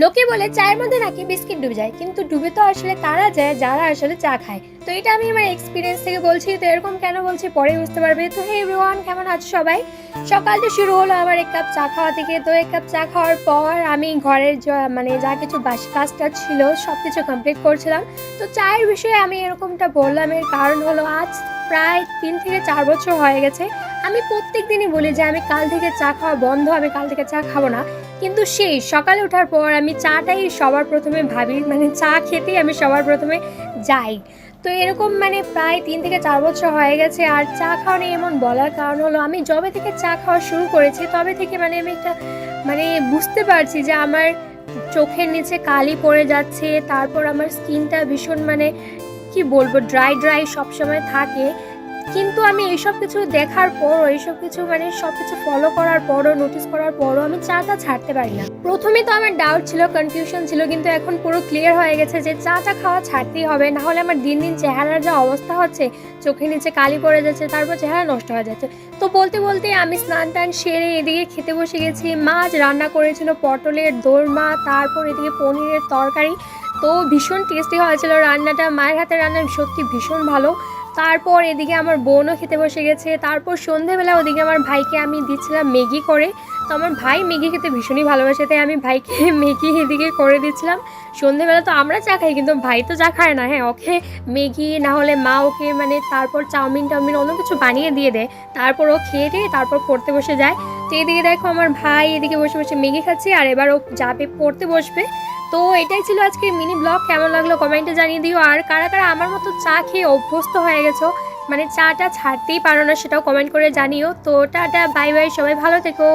লোকে বলে চায়ের মধ্যে নাকি বিস্কিট ডুবে যায়, কিন্তু ডুবে তো আসলে তারা যায় যারা আসলে চা খায়। তো এটা আমি আমার এক্সপিরিয়েন্স থেকে বলছি। তো এরকম কেন বলছি পরে বুঝতে পারবে। তো হে এভরিওয়ান, কেমন আছো সবাই? সকালটা শুরু হলো আমার এক কাপ চা খাওয়া থেকে। তো এক কাপ চা খাওয়ার পর আমি ঘরের যা কিছু বাসি কাজটা ছিল সব কিছু কমপ্লিট করছিলাম। তো চায়ের বিষয়ে আমি এরকমটা বললাম, এর কারণ হলো আজ প্রায় 3 থেকে 4 বছর হয়ে গেছে আমি প্রত্যেক দিনই বলি যে আমি কাল থেকে চা খাওয়া বন্ধ, আমি কাল থেকে চা খাবো না। কিন্তু সেই সকালে ওঠার পর আমি চাটাই সবার প্রথমে ভাবি, মানে চা খেতেই আমি সবার প্রথমে যাই। তো এরকম প্রায় 3 থেকে 4 বছর হয়ে গেছে। আর চা খাওয়া নিয়ে এমন বলার কারণ হলো আমি যবে থেকে চা খাওয়া শুরু করেছি তবে থেকে আমি একটা বুঝতে পারছি যে আমার চোখের নিচে কালি পড়ে যাচ্ছে। তারপর আমার স্কিনটা ভীষণ কি বলবো, ড্রাই ড্রাই সবসময় থাকে। কিন্তু আমি এইসব কিছু দেখার পরও, এইসব কিছু সব কিছু ফলো করার পরও, নোটিস করার পরও আমি চাটা ছাড়তে পারি না। প্রথমে তো আমার ডাউট ছিল, কনফিউশন ছিল, কিন্তু এখন পুরো ক্লিয়ার হয়ে গেছে যে চাটা খাওয়া ছাড়তেই হবে। না হলে আমার দিন দিন চেহারার যা অবস্থা হচ্ছে, চোখের নিচে কালি পড়ে যাচ্ছে, তারপর চেহারা নষ্ট হয়ে যাচ্ছে। তো বলতে বলতে আমি স্নান টান সেরে এদিকে খেতে বসে গেছি। মাছ রান্না করেছিল পটলের দোরমা, তারপর এদিকে পনিরের তরকারি। তো ভীষণ টেস্টি হয়েছিল রান্নাটা, মায়ের হাতের রান্না সত্যি ভীষণ ভালো। তারপর এদিকে আমার বোনও খেতে বসে গেছে। তারপর সন্ধেবেলা ওদিকে আমার ভাইকে আমি দিচ্ছিলাম ম্যাগি করে। তো আমার ভাই ম্যাগি খেতে ভীষণই ভালোবাসে, তাই আমি ভাইকে ম্যাগি এদিকে করে দিচ্ছিলাম। সন্ধেবেলা তো আমরা চা খাই, কিন্তু ভাই তো চা খায় না। হ্যাঁ, ওকে ম্যাগি না হলে মা ওকে তারপর চাউমিন টাউমিন অন্য কিছু বানিয়ে দিয়ে দেয়। তারপর ও খেয়ে দিয়ে তারপর পড়তে বসে যায়। তো এদিকে দেখো আমার ভাই এদিকে বসে বসে ম্যাগি খাচ্ছে, আর এবার ও যাবে পড়তে বসবে। তো এটাই ছিল আজকের মিনি ব্লগ। কেমন লাগলো কমেন্টে জানিয়ে দিও। আর কারা কারা আমার মতো চা খেয়ে অভ্যস্ত হয়ে গেছো, চাটা ছাড়তেই পারো না, সেটাও কমেন্ট করে জানিও। তো টাটা, বাই বাই, সবাই ভালো থেকো।